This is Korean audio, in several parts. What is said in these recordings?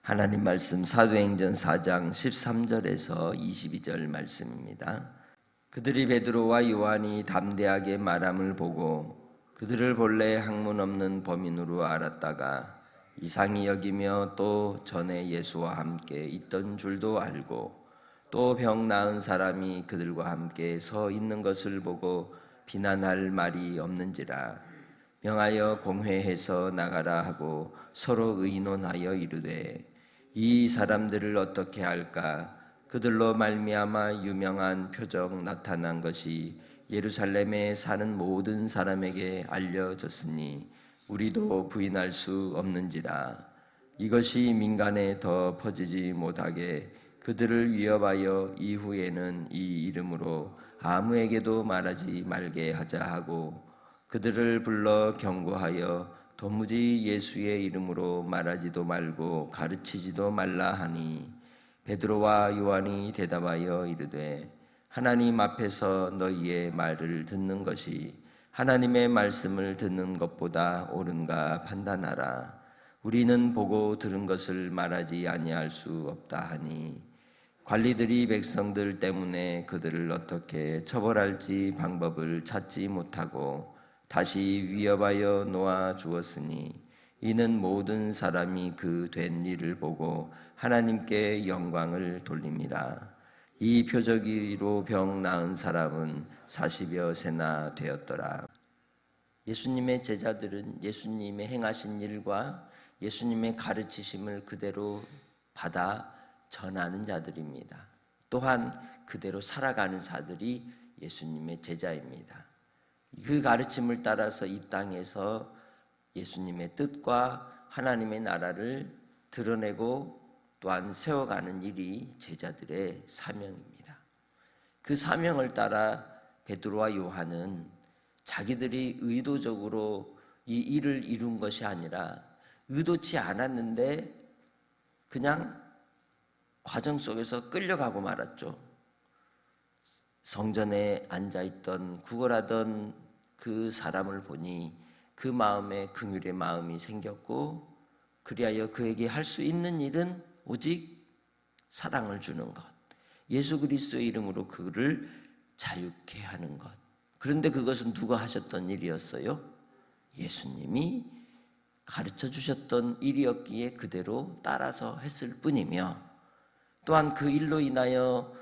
하나님 말씀 사도행전 4장 13절에서 22절 말씀입니다. 그들이 베드로와 요한이 담대하게 말함을 보고 그들을 본래 학문 없는 범인으로 알았다가 이상히 여기며 또 전에 예수와 함께 있던 줄도 알고 또 병 나은 사람이 그들과 함께 서 있는 것을 보고 비난할 말이 없는지라 명하여 공회해서 나가라 하고 서로 의논하여 이르되 이 사람들을 어떻게 할까? 그들로 말미암아 유명한 표적 나타난 것이 예루살렘에 사는 모든 사람에게 알려졌으니 우리도 부인할 수 없는지라. 이것이 민간에 더 퍼지지 못하게 그들을 위협하여 이후에는 이 이름으로 아무에게도 말하지 말게 하자 하고 그들을 불러 경고하여 도무지 예수의 이름으로 말하지도 말고 가르치지도 말라 하니 베드로와 요한이 대답하여 이르되 하나님 앞에서 너희의 말을 듣는 것이 하나님의 말씀을 듣는 것보다 옳은가 판단하라. 우리는 보고 들은 것을 말하지 아니할 수 없다 하니 관리들이 백성들 때문에 그들을 어떻게 처벌할지 방법을 찾지 못하고 다시 위협하여 놓아 주었으니 이는 모든 사람이 그 된 일을 보고 하나님께 영광을 돌림이라. 이 표적이로 병 나은 사람은 40여 세나 되었더라. 예수님의 제자들은 예수님의 행하신 일과 예수님의 가르치심을 그대로 받아 전하는 자들입니다. 또한 그대로 살아가는 자들이 예수님의 제자입니다. 그 가르침을 따라서 이 땅에서 예수님의 뜻과 하나님의 나라를 드러내고 또한 세워가는 일이 제자들의 사명입니다. 그 사명을 따라 베드로와 요한은 자기들이 의도적으로 이 일을 이룬 것이 아니라 의도치 않았는데 그냥 과정 속에서 끌려가고 말았죠. 성전에 앉아있던 구걸하던 그 사람을 보니 그 마음에 긍휼의 마음이 생겼고 그리하여 그에게 할 수 있는 일은 오직 사랑을 주는 것, 예수 그리스도의 이름으로 그를 자유케 하는 것. 그런데 그것은 누가 하셨던 일이었어요? 예수님이 가르쳐 주셨던 일이었기에 그대로 따라서 했을 뿐이며 또한 그 일로 인하여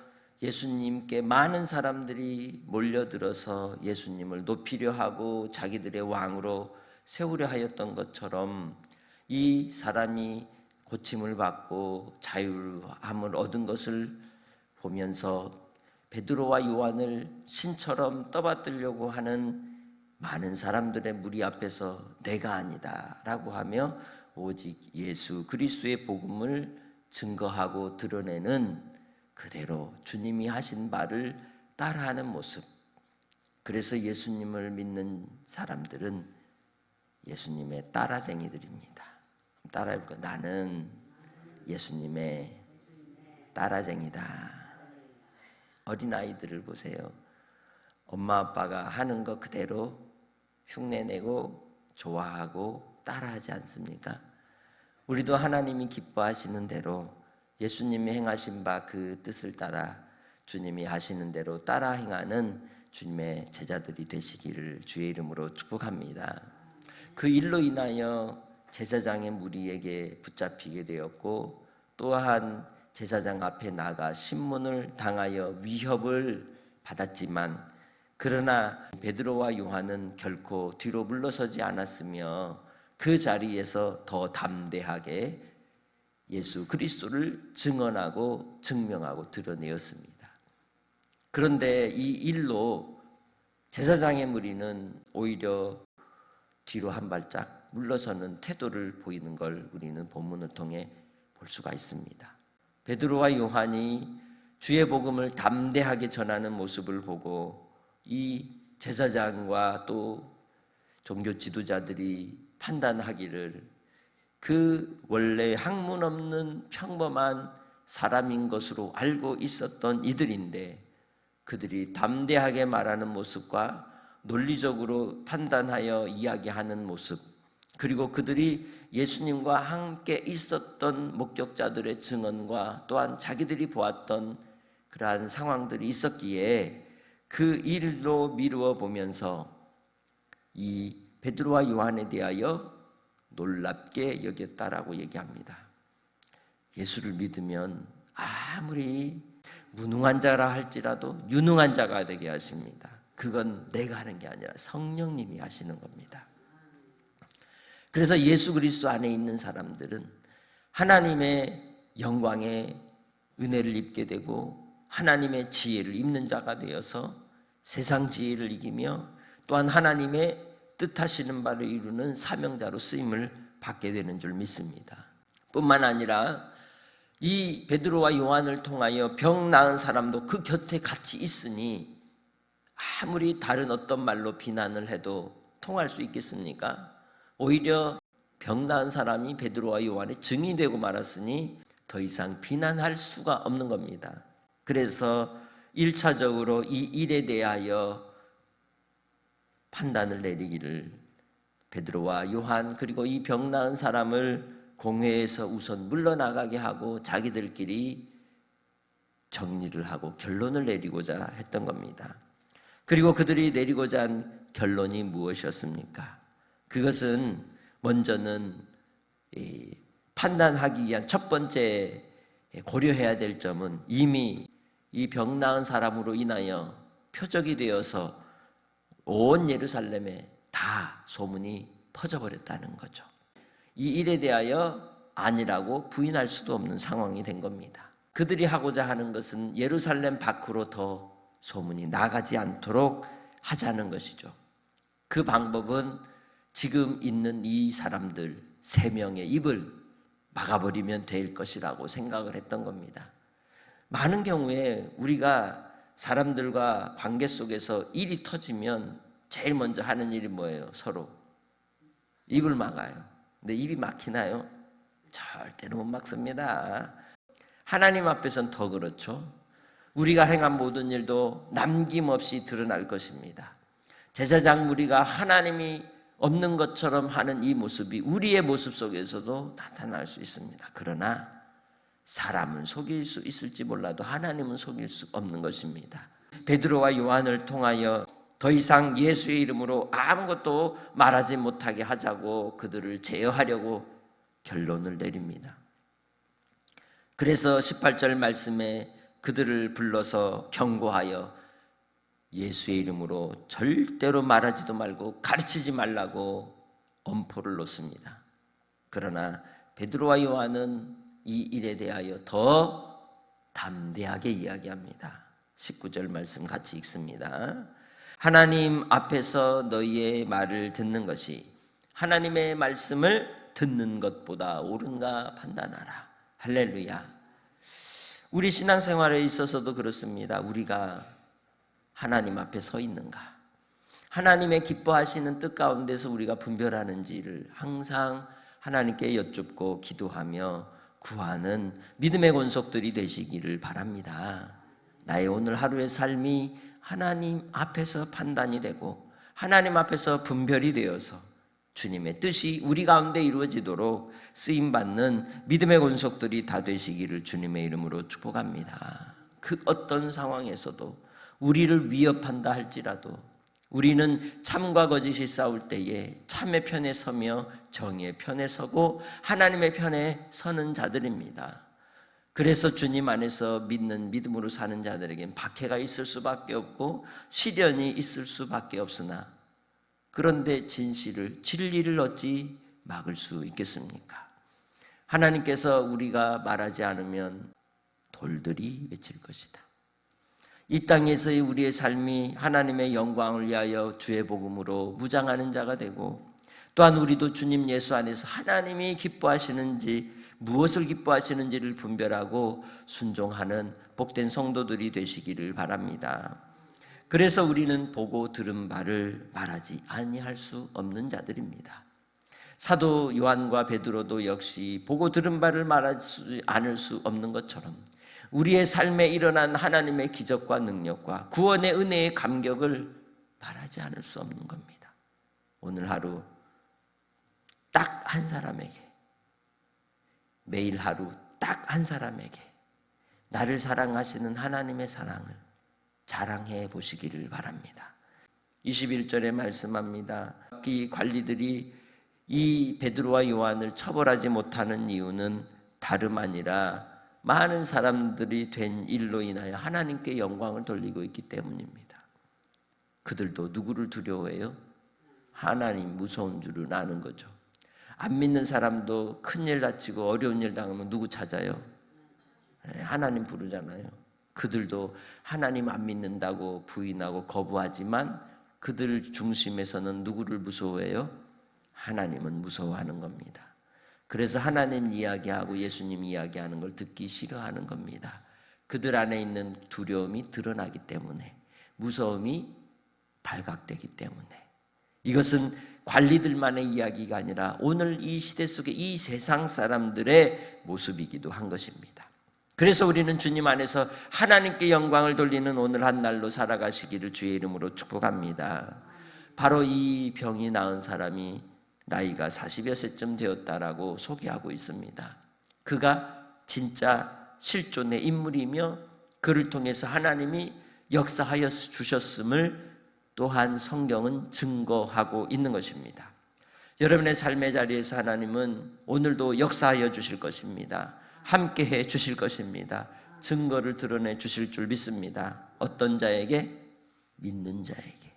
예수님께 많은 사람들이 몰려들어서 예수님을 높이려 하고 자기들의 왕으로 세우려 하였던 것처럼 이 사람이 고침을 받고 자유함을 얻은 것을 보면서 베드로와 요한을 신처럼 떠받들려고 하는 많은 사람들의 무리 앞에서 내가 아니다 라고 하며 오직 예수 그리스도의 복음을 증거하고 드러내는 그대로 주님이 하신 말을 따라하는 모습. 그래서 예수님을 믿는 사람들은 예수님의 따라쟁이들입니다. 따라해볼까요? 나는 예수님의 따라쟁이다. 어린아이들을 보세요. 엄마 아빠가 하는 거 그대로 흉내내고 좋아하고 따라하지 않습니까? 우리도 하나님이 기뻐하시는 대로 예수님이 행하신 바 그 뜻을 따라 주님이 하시는 대로 따라 행하는 주님의 제자들이 되시기를 주의 이름으로 축복합니다. 그 일로 인하여 제사장의 무리에게 붙잡히게 되었고 또한 제사장 앞에 나가 신문을 당하여 위협을 받았지만 그러나 베드로와 요한은 결코 뒤로 물러서지 않았으며 그 자리에서 더 담대하게 예수 그리스도를 증언하고 증명하고 드러내었습니다. 그런데 이 일로 제사장의 무리는 오히려 뒤로 한 발짝 물러서는 태도를 보이는 걸 우리는 본문을 통해 볼 수가 있습니다. 베드로와 요한이 주의 복음을 담대하게 전하는 모습을 보고 이 제사장과 또 종교 지도자들이 판단하기를 그 원래 학문 없는 평범한 사람인 것으로 알고 있었던 이들인데 그들이 담대하게 말하는 모습과 논리적으로 판단하여 이야기하는 모습, 그리고 그들이 예수님과 함께 있었던 목격자들의 증언과 또한 자기들이 보았던 그러한 상황들이 있었기에 그 일로 미루어 보면서 이 베드로와 요한에 대하여 놀랍게 여겼다라고 얘기합니다. 예수를 믿으면 아무리 무능한 자라 할지라도 유능한 자가 되게 하십니다. 그건 내가 하는 게 아니라 성령님이 하시는 겁니다. 그래서 예수 그리스도 안에 있는 사람들은 하나님의 영광의 은혜를 입게 되고 하나님의 지혜를 입는 자가 되어서 세상 지혜를 이기며 또한 하나님의 뜻하시는 바를 이루는 사명자로 쓰임을 받게 되는 줄 믿습니다. 뿐만 아니라 이 베드로와 요한을 통하여 병 나은 사람도 그 곁에 같이 있으니 아무리 다른 어떤 말로 비난을 해도 통할 수 있겠습니까? 오히려 병 나은 사람이 베드로와 요한의 증인이 되고 말았으니 더 이상 비난할 수가 없는 겁니다. 그래서 1차적으로 이 일에 대하여 판단을 내리기를 베드로와 요한 그리고 이 병 나은 사람을 공회에서 우선 물러나가게 하고 자기들끼리 정리를 하고 결론을 내리고자 했던 겁니다. 그리고 그들이 내리고자 한 결론이 무엇이었습니까? 그것은 먼저는 판단하기 위한 첫 번째 고려해야 될 점은 이미 이 병 나은 사람으로 인하여 표적이 되어서 온 예루살렘에 다 소문이 퍼져버렸다는 거죠. 이 일에 대하여 아니라고 부인할 수도 없는 상황이 된 겁니다. 그들이 하고자 하는 것은 예루살렘 밖으로 더 소문이 나가지 않도록 하자는 것이죠. 그 방법은 지금 있는 이 사람들 3명의 입을 막아버리면 될 것이라고 생각을 했던 겁니다. 많은 경우에 우리가 사람들과 관계 속에서 일이 터지면 제일 먼저 하는 일이 뭐예요? 서로 입을 막아요. 근데 입이 막히나요? 절대로 못 막습니다. 하나님 앞에서는 더 그렇죠. 우리가 행한 모든 일도 남김없이 드러날 것입니다. 제사장 무리가 하나님이 없는 것처럼 하는 이 모습이 우리의 모습 속에서도 나타날 수 있습니다. 그러나 사람은 속일 수 있을지 몰라도 하나님은 속일 수 없는 것입니다. 베드로와 요한을 통하여 더 이상 예수의 이름으로 아무것도 말하지 못하게 하자고 그들을 제어하려고 결론을 내립니다. 그래서 18절 말씀에 그들을 불러서 경고하여 예수의 이름으로 절대로 말하지도 말고 가르치지 말라고 엄포를 놓습니다. 그러나 베드로와 요한은 이 일에 대하여 더 담대하게 이야기합니다. 19절 말씀 같이 읽습니다. 하나님 앞에서 너희의 말을 듣는 것이 하나님의 말씀을 듣는 것보다 옳은가 판단하라. 할렐루야. 우리 신앙생활에 있어서도 그렇습니다. 우리가 하나님 앞에 서 있는가? 하나님의 기뻐하시는 뜻 가운데서 우리가 분별하는지를 항상 하나님께 여쭙고 기도하며 구하는 믿음의 권속들이 되시기를 바랍니다. 나의 오늘 하루의 삶이 하나님 앞에서 판단이 되고 하나님 앞에서 분별이 되어서 주님의 뜻이 우리 가운데 이루어지도록 쓰임받는 믿음의 권속들이 다 되시기를 주님의 이름으로 축복합니다. 그 어떤 상황에서도 우리를 위협한다 할지라도 우리는 참과 거짓이 싸울 때에 참의 편에 서며 정의의 편에 서고 하나님의 편에 서는 자들입니다. 그래서 주님 안에서 믿는 믿음으로 사는 자들에겐 박해가 있을 수밖에 없고 시련이 있을 수밖에 없으나 그런데 진리를 어찌 막을 수 있겠습니까? 하나님께서 우리가 말하지 않으면 돌들이 외칠 것이다. 이 땅에서의 우리의 삶이 하나님의 영광을 위하여 주의 복음으로 무장하는 자가 되고 또한 우리도 주님 예수 안에서 하나님이 기뻐하시는지 무엇을 기뻐하시는지를 분별하고 순종하는 복된 성도들이 되시기를 바랍니다. 그래서 우리는 보고 들은 바를 말하지 아니할 수 없는 자들입니다. 사도 요한과 베드로도 역시 보고 들은 바를 말하지 않을 수 없는 것처럼 우리의 삶에 일어난 하나님의 기적과 능력과 구원의 은혜의 감격을 말하지 않을 수 없는 겁니다. 오늘 하루 딱 한 사람에게, 매일 하루 딱 한 사람에게 나를 사랑하시는 하나님의 사랑을 자랑해 보시기를 바랍니다. 21절에 말씀합니다. 이 관리들이 이 베드로와 요한을 처벌하지 못하는 이유는 다름 아니라 많은 사람들이 된 일로 인하여 하나님께 영광을 돌리고 있기 때문입니다. 그들도 누구를 두려워해요? 하나님 무서운 줄을 아는 거죠. 안 믿는 사람도 큰일 다치고 어려운 일 당하면 누구 찾아요? 하나님 부르잖아요. 그들도 하나님 안 믿는다고 부인하고 거부하지만 그들 중심에서는 누구를 무서워해요? 하나님은 무서워하는 겁니다. 그래서 하나님 이야기하고 예수님 이야기하는 걸 듣기 싫어하는 겁니다. 그들 안에 있는 두려움이 드러나기 때문에, 무서움이 발각되기 때문에. 이것은 관리들만의 이야기가 아니라 오늘 이 시대 속에 이 세상 사람들의 모습이기도 한 것입니다. 그래서 우리는 주님 안에서 하나님께 영광을 돌리는 오늘 한 날로 살아가시기를 주의 이름으로 축복합니다. 바로 이 병이 나은 사람이 나이가 40여 세쯤 되었다라고 소개하고 있습니다. 그가 진짜 실존의 인물이며 그를 통해서 하나님이 역사하여 주셨음을 또한 성경은 증거하고 있는 것입니다. 여러분의 삶의 자리에서 하나님은 오늘도 역사하여 주실 것입니다. 함께해 주실 것입니다. 증거를 드러내 주실 줄 믿습니다. 어떤 자에게? 믿는 자에게.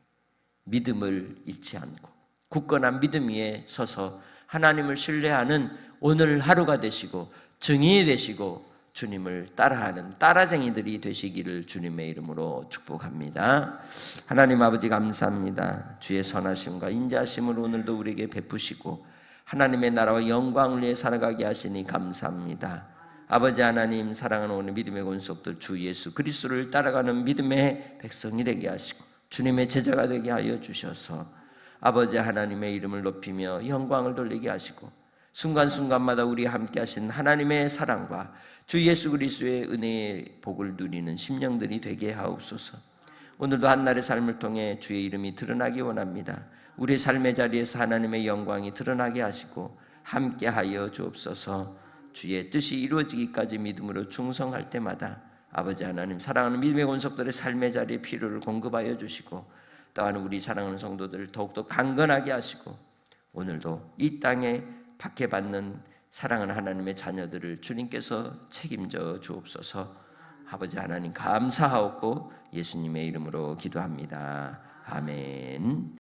믿음을 잃지 않고 굳건한 믿음 위에 서서 하나님을 신뢰하는 오늘 하루가 되시고 증인이 되시고 주님을 따라하는 따라쟁이들이 되시기를 주님의 이름으로 축복합니다. 하나님 아버지 감사합니다. 주의 선하심과 인자하심을 오늘도 우리에게 베푸시고 하나님의 나라와 영광을 위해 살아가게 하시니 감사합니다. 아버지 하나님, 사랑하는 오늘 믿음의 권속들 주 예수 그리스도를 따라가는 믿음의 백성이 되게 하시고 주님의 제자가 되게 하여 주셔서 아버지 하나님의 이름을 높이며 영광을 돌리게 하시고 순간순간마다 우리와 함께 하신 하나님의 사랑과 주 예수 그리스도의 은혜의 복을 누리는 심령들이 되게 하옵소서. 오늘도 한날의 삶을 통해 주의 이름이 드러나기 원합니다. 우리의 삶의 자리에서 하나님의 영광이 드러나게 하시고 함께 하여 주옵소서. 주의 뜻이 이루어지기까지 믿음으로 충성할 때마다 아버지 하나님, 사랑하는 믿음의 권속들의 삶의 자리에 필요를 공급하여 주시고 또한 우리 사랑하는 성도들을 더욱더 강건하게 하시고 오늘도 이 땅에 박해받는 사랑하는 하나님의 자녀들을 주님께서 책임져 주옵소서. 아버지 하나님 감사하옵고 예수님의 이름으로 기도합니다. 아멘.